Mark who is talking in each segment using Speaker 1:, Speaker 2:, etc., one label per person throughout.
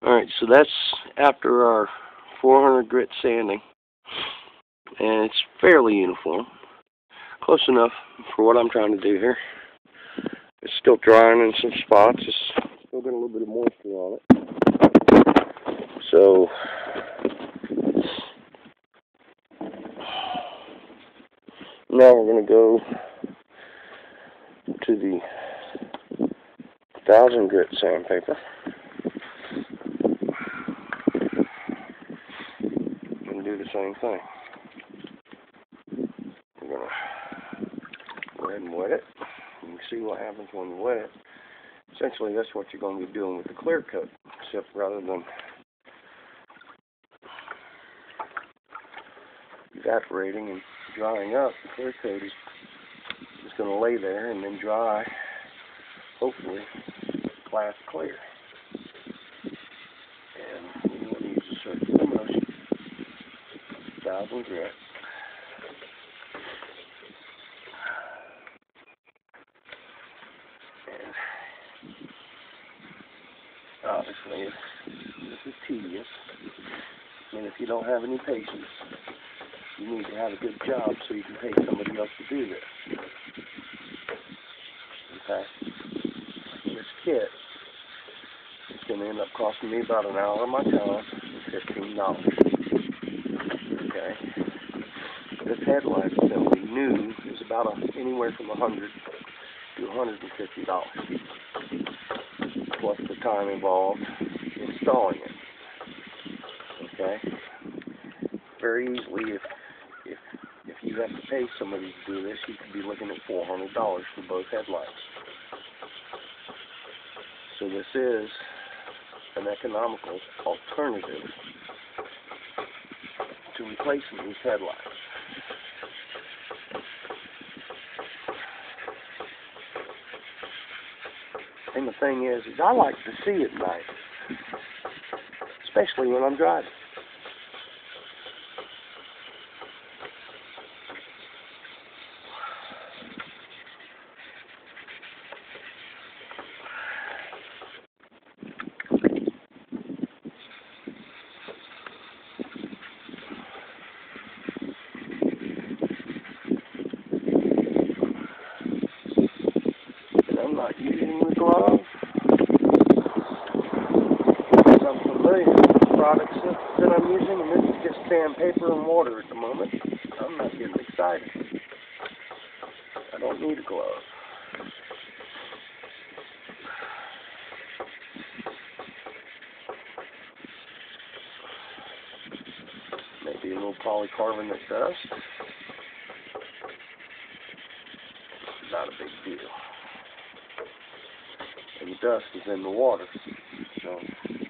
Speaker 1: Alright, so that's after our 400 grit sanding, and it's fairly uniform. Close enough for what I'm trying to do here. It's still drying in some spots. It's still got a little bit of moisture on it. So now we're going to go to the 1000 grit sandpaper and do the same thing. We're going to go ahead and wet it. You can see what happens when you wet it. Essentially, that's what you're going to be doing with the clear coat, except rather than evaporating and drying up, the clear coat is just going to lay there and then dry, hopefully, glass clear. And we want to use a circular motion, 1000 grit. Obviously, this is tedious, and if you don't have any patience, you need to have a good job so you can pay somebody else to do this. In fact, this kit is going to end up costing me about an hour of my time and $15. Okay? This headlight assembly new is about anywhere from $100 to $150. Plus the time involved installing it. Okay? Very easily, if you have to pay somebody to do this, you could be looking at $400 for both headlights. So this is an economical alternative to replacing these headlights. And the thing is I like to see at night, especially when I'm driving. I'm not using the glove because I'm familiar with the products that I'm using, and this is just sandpaper and water at the moment. I'm not getting excited. I don't need a glove. Maybe a little polycarbonate dust. Not a big deal. And the dust is in the water, so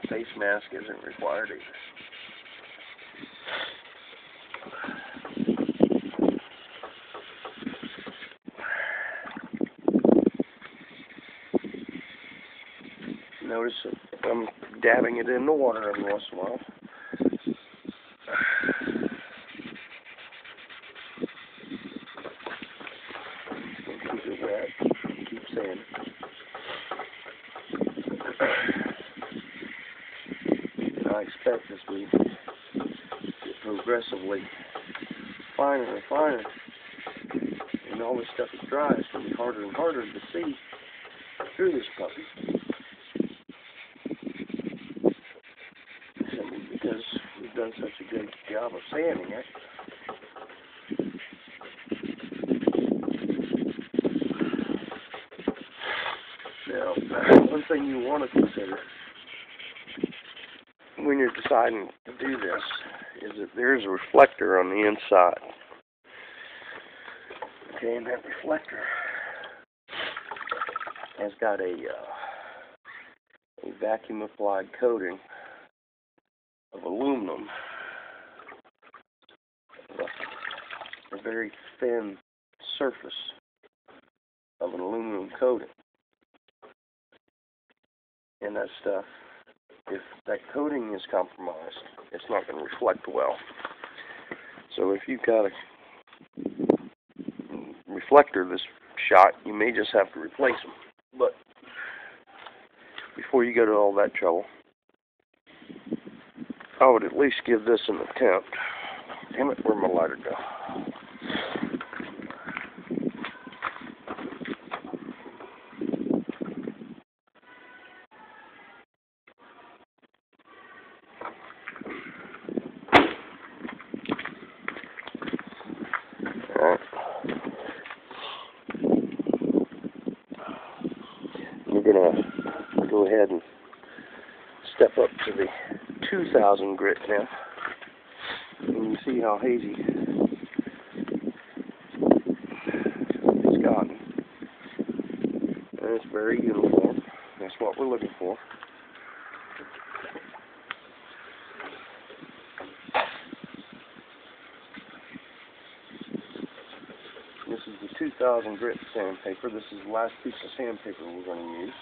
Speaker 1: face mask isn't required either. Notice I'm dabbing it in the water every once in a while. Keep it wet, keep sanding. And I expect as we get progressively finer and finer, and all this stuff is dry, it's going to be harder and harder to see through this puppy. Simply because we've done such a good job of sanding it. Now, one thing you want to consider when you're deciding to do this is that there's a reflector on the inside. Okay, and that reflector has got a vacuum applied coating of aluminum, a very thin surface of an aluminum coating. And that stuff, if that coating is compromised, it's not going to reflect well. So if you've got a reflector that's shot, you may just have to replace them. But before you go to all that trouble, I would at least give this an attempt. Damn it, where'd my lighter go? Alright. We're gonna go ahead and step up to the 2,000 grit now. And you see how hazy it's gotten. And it's very uniform. That's what we're looking for. This is the 2,000 grit sandpaper. This is the last piece of sandpaper we're going to use.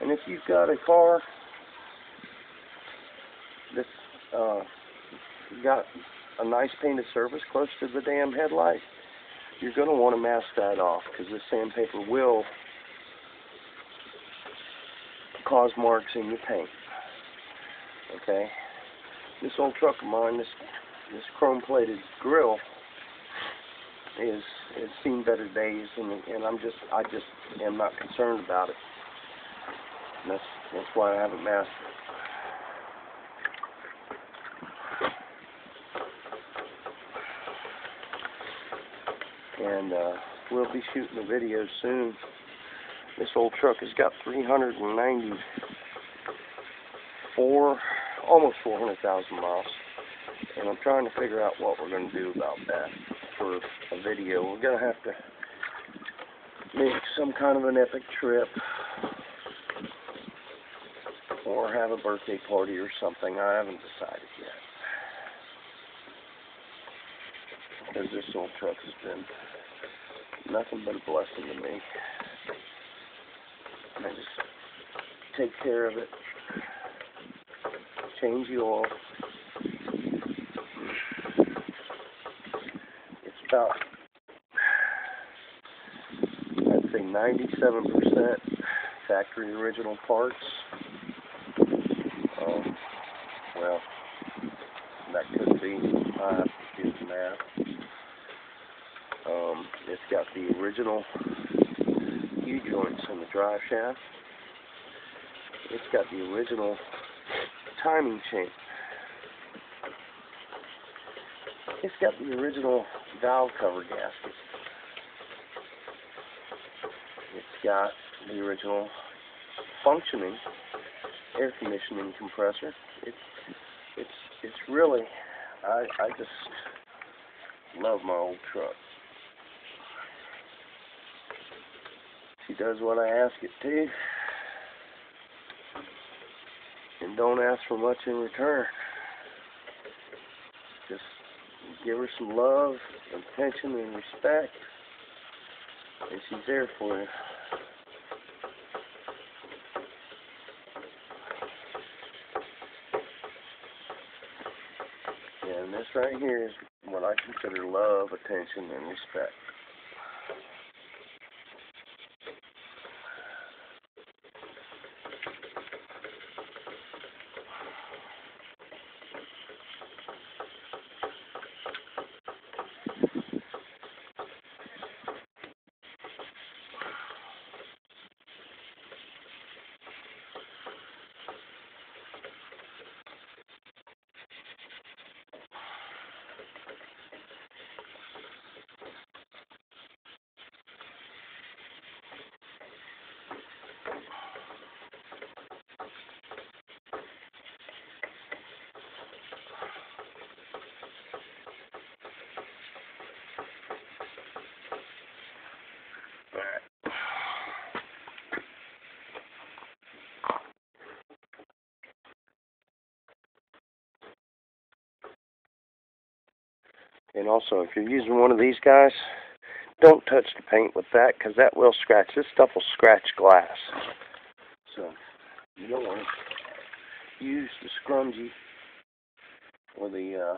Speaker 1: And if you've got a car that's got a nice painted surface close to the damn headlight, you're going to want to mask that off, because this sandpaper will cause marks in your paint. Okay? This old truck of mine, this chrome-plated grill, has seen better days, and I just am not concerned about it. And that's why I haven't masked it. And we'll be shooting a video soon. This old truck has got 394, almost 400,000 miles. And I'm trying to figure out what we're going to do about that for a video. We're going to have to make some kind of an epic trip, or have a birthday party or something. I haven't decided yet. Because this old truck has been nothing but a blessing to me. I just take care of it, change the oil. It's about, I'd say 97% factory original parts. Well, that could be. I have to do the math. It's got the original U-joints in the drive shaft. It's got the original timing chain. It's got the original valve cover gasket. It's got the original functioning air conditioning compressor. It's really, I just love my old truck. She does what I ask it to, and don't ask for much in return. Just give her some love, attention, and respect, and she's there for you. And this right here is what I consider love, attention, and respect. And also, if you're using one of these guys, don't touch the paint with that, because that will scratch. This stuff will scratch glass. So, you don't want to use the scrunchie or the